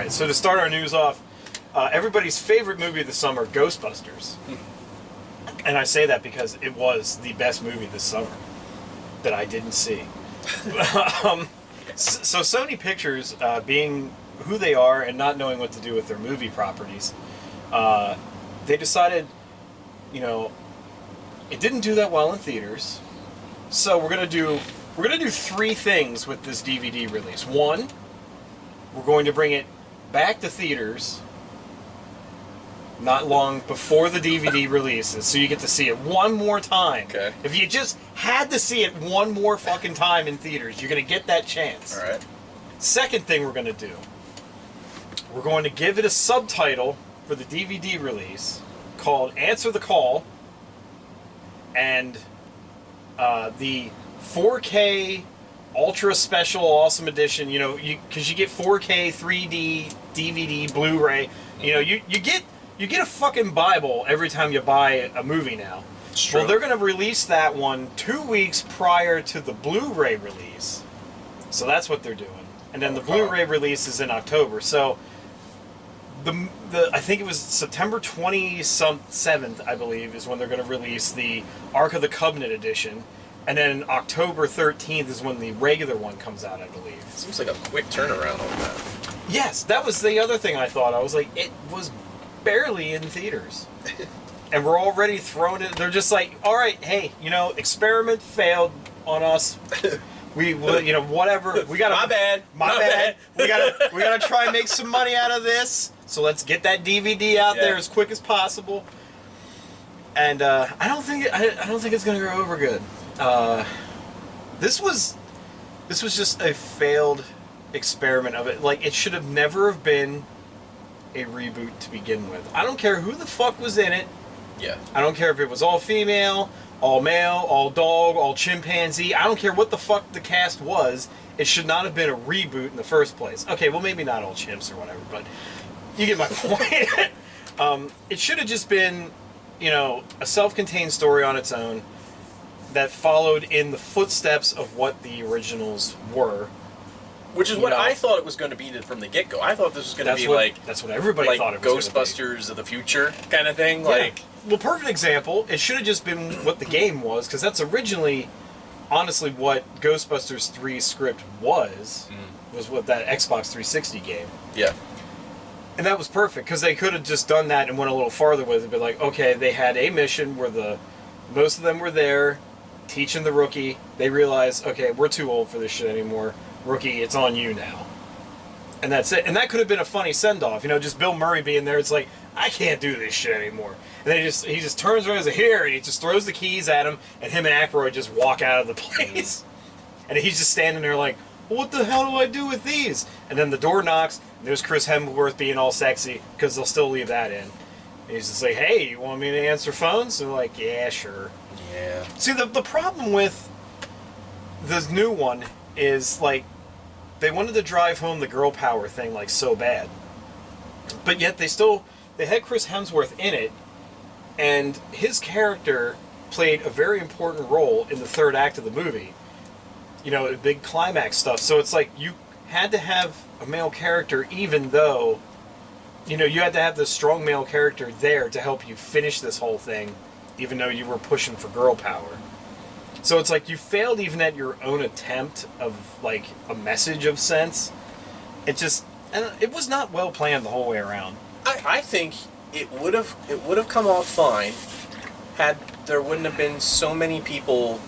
right, so to start our news off, everybody's favorite movie of the summer, Ghostbusters. And I say that because it was the best movie this summer that I didn't see. So Sony Pictures, being who they are and not knowing what to do with their movie properties, they decided, it didn't do that well in theaters. So we're gonna do three things with this DVD release. One, we're going to bring it back to theaters not long before the DVD releases, so you get to see it one more time. Okay. If you just had to see it one more fucking time in theaters, you're going to get that chance. All right. Second thing we're going to do, we're going to give it a subtitle for the DVD release called Answer the Call, and the 4K Ultra Special Awesome Edition, because you get 4K, 3D, DVD, Blu-ray, you get a fucking Bible every time you buy a movie now. It's true. Well, they're going to release that one 2 weeks prior to the Blu-ray release. So that's what they're doing. And then the Blu-ray release is in October. So I think it was September 27th, I believe, is when they're going to release the Ark of the Covenant edition. And then October 13th is when the regular one comes out, I believe. Seems like a quick turnaround on that. Yes, that was the other thing I thought. I was like, it was barely in theaters. And we're already throwing it. They're just like, all right, hey, experiment failed on us. We whatever. We got My bad. My bad. We gotta try and make some money out of this. So let's get that DVD out there as quick as possible. And I don't think it's gonna go over good. This was just a failed experiment of it. Like, it should have never have been a reboot to begin with. I don't care who the fuck was in it. Yeah. I don't care if it was all female, all male, all dog, all chimpanzee. I don't care what the fuck the cast was. It should not have been a reboot in the first place. Okay, well, maybe not all chimps or whatever, but you get my point. It should have just been, a self-contained story on its own that followed in the footsteps of what the originals were. Which is what I thought it was going to be from the get-go. I thought this was going to be that's what everybody thought it was Ghostbusters of the future kind of thing. Yeah. Well, perfect example. It should have just been what the game was, because that's originally, honestly, what Ghostbusters 3 script was what that Xbox 360 game. Yeah. And that was perfect, because they could have just done that and went a little farther with it. But like, okay, they had a mission where most of them were there, teaching the rookie. They realized, okay, we're too old for this shit anymore. Rookie, it's on you now. And that's it. And that could have been a funny send-off. Just Bill Murray being there. It's like, I can't do this shit anymore. And then he just turns around and says, here, and he just throws the keys at him, and him and Aykroyd just walk out of the place. And he's just standing there like, well, what the hell do I do with these? And then the door knocks, and there's Chris Hemsworth being all sexy, because they'll still leave that in. And he's just like, hey, you want me to answer phones? And they're like, yeah, sure. Yeah. See, the problem with this new one is, like, they wanted to drive home the girl power thing, like, so bad. But yet they had Chris Hemsworth in it, and his character played a very important role in the third act of the movie. Big climax stuff. So it's like, you had to have a male character, even though, you had to have this strong male character there to help you finish this whole thing, even though you were pushing for girl power. So it's like, you failed even at your own attempt of, like, a message of sense. It was not well planned the whole way around. I think it would have come off fine had there wouldn't have been so many people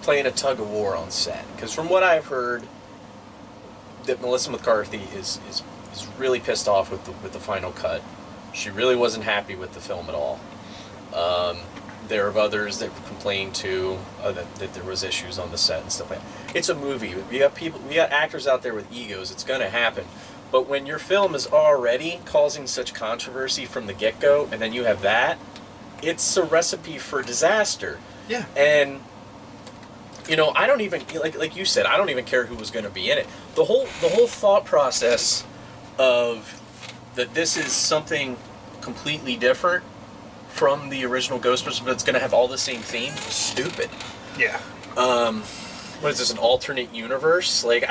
playing a tug of war on set. Because from what I've heard, that Melissa McCarthy is really pissed off with the final cut. She really wasn't happy with the film at all. There are others that complained too that there was issues on the set and stuff like that. It's a movie. We got actors out there with egos. It's going to happen. But when your film is already causing such controversy from the get-go, and then you have that, it's a recipe for disaster. Yeah. And I don't even like you said, I don't even care who was going to be in it. The whole thought process of that this is something completely different from the original Ghostbusters, but it's going to have all the same themes was stupid. Yeah. What is this, an alternate universe? Like,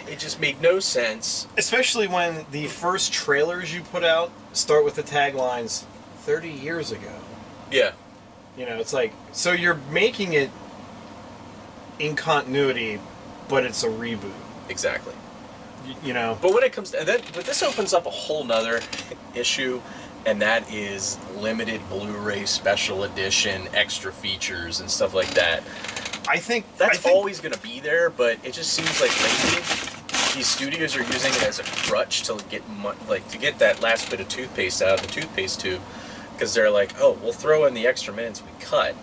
it just made no sense. Especially when the first trailers you put out start with the taglines 30 years ago. Yeah. You know, it's like, so you're making it in continuity, but it's a reboot. Exactly. You know? But when it comes to that, but this opens up a whole nother issue, and that is limited Blu-ray special edition, extra features, and stuff like that. I think that's always going to be there, but it just seems like lately these studios are using it as a crutch to get that last bit of toothpaste out of the toothpaste tube, because they're like, oh, we'll throw in the extra minutes we cut.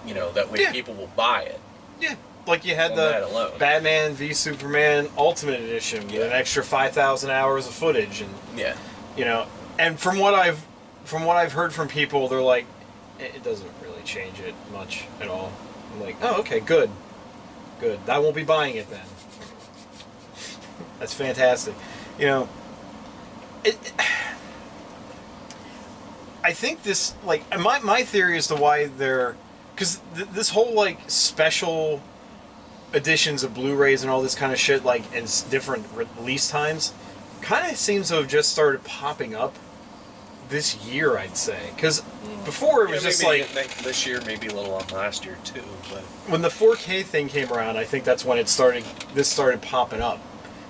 You know, that way people will buy it. Yeah. Like you had the Batman v Superman Ultimate Edition with an extra 5,000 hours of footage, and you know, and from what I've heard from people, they're like, it doesn't really change it much at all. I'm like, oh, okay, good. I won't be buying it then. That's fantastic. You know, I think this, like, my theory as to why they're, because this whole like special editions of Blu-rays and all this kind of shit, like, and different release times, kind of seems to have just started popping up this year, I'd say. Because before it was just like this year, maybe a little on last year too. But when the 4K thing came around, I think that's when this started popping up.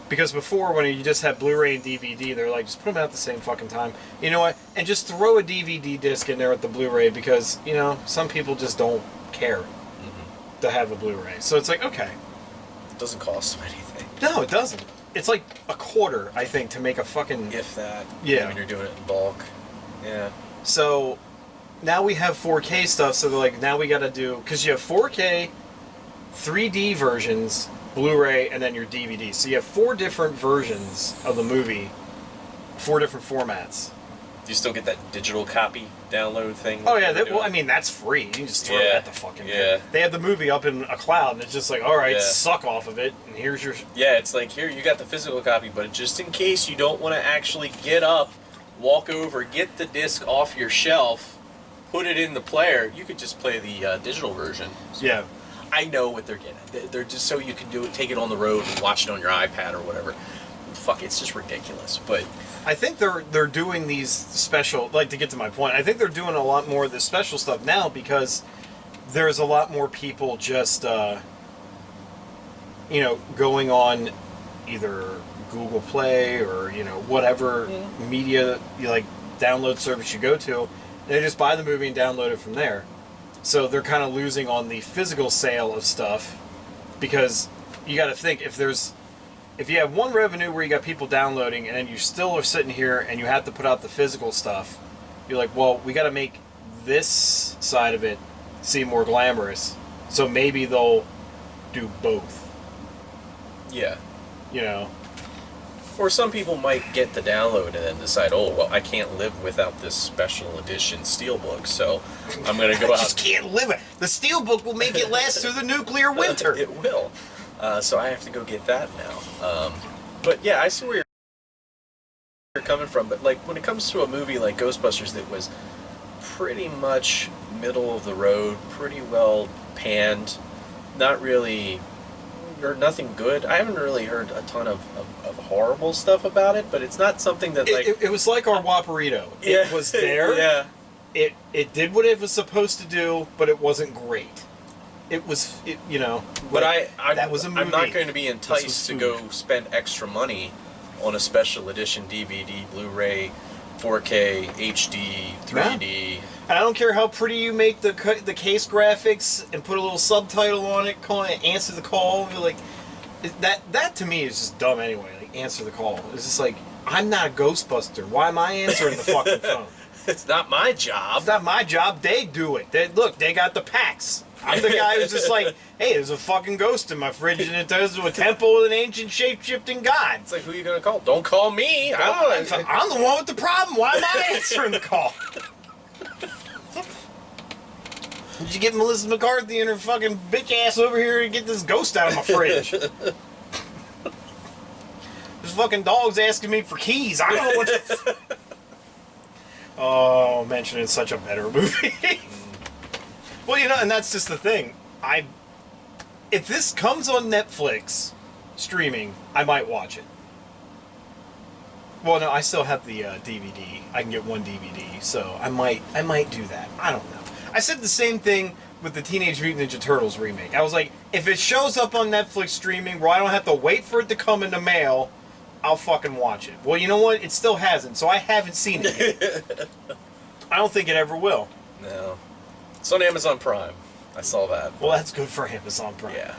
Because before, when you just had Blu-ray and DVD, they're like, just put them out at the same fucking time. You know what? And just throw a DVD disc in there with the Blu-ray, because, you know, some people just don't care to have a Blu-ray. So it's like, okay. It doesn't cost them anything. No, it doesn't. It's like a quarter, I think, to make a fucking... If that. Yeah. When you're doing it in bulk. Yeah. So now we have 4K stuff, so they're like, now we gotta do... Because you have 4K, 3D versions, Blu-ray, and then your DVD. So you have 4 different versions of the movie, 4 different formats. Do you still get that digital copy download thing? Oh, yeah. Well, I mean, that's free. You can just throw it at the fucking thing. They have the movie up in a cloud, and it's just like, all right, suck off of it, and here's your... Yeah, it's like, here, you got the physical copy, but just in case you don't want to actually get up, walk over, get the disc off your shelf, put it in the player, you could just play the digital version. So yeah. I know what they're getting. They're just so you can do it, take it on the road and watch it on your iPad or whatever. Fuck, it's just ridiculous, but... I think they're doing these special, like, to get to my point, I think they're doing a lot more of this special stuff now because there's a lot more people just, you know, going on either Google Play or, you know, whatever media, like, download service you go to. They just buy the movie and download it from there. So they're kind of losing on the physical sale of stuff, because you got to think, if you have one revenue where you got people downloading and then you still are sitting here and you have to put out the physical stuff, you're like, well, we got to make this side of it seem more glamorous. So maybe they'll do both. Yeah. You know. Or some people might get the download and then decide, oh, well, I can't live without this special edition steelbook, so I'm going to go out. I just can't live it. The steelbook will make it last through the nuclear winter. It will. So I have to go get that now. But yeah, I see where you're coming from. But like when it comes to a movie like Ghostbusters that was pretty much middle of the road, pretty well panned, not really, or nothing good. I haven't really heard a ton of horrible stuff about it, but it's not something that like... It was like our Waparito. It was there. Yeah. It did what it was supposed to do, but it wasn't great. It was, you know... But that was a movie. I'm not going to be enticed to go spend extra money on a special edition DVD, Blu-ray, 4K, HD, 3D... And I don't care how pretty you make the case graphics and put a little subtitle on it, calling it "Answer the Call." You're like, that to me is just dumb anyway. Like, answer the call. It's just like, I'm not a Ghostbuster. Why am I answering the fucking phone? It's not my job. It's not my job. They do it. They got the packs. I'm the guy who's just like, hey, there's a fucking ghost in my fridge and it turns into a temple with an ancient shape-shifting god. It's like, who are you gonna call? Don't call me. I'm the one with the problem. Why am I answering the call? Did you get Melissa McCarthy and her fucking bitch ass over here to get this ghost out of my fridge? This fucking dog's asking me for keys. I don't know what to... Oh, mentioning such a better movie. Well, you know, and that's just the thing. if this comes on Netflix streaming, I might watch it. Well, no, I still have the DVD. I can get one DVD, so I might do that. I don't know. I said the same thing with the Teenage Mutant Ninja Turtles remake. I was like, if it shows up on Netflix streaming where I don't have to wait for it to come in the mail, I'll fucking watch it. Well, you know what? It still hasn't, so I haven't seen it yet. I don't think it ever will. No. It's on Amazon Prime. I saw that. Well, that's good for Amazon Prime. Yeah.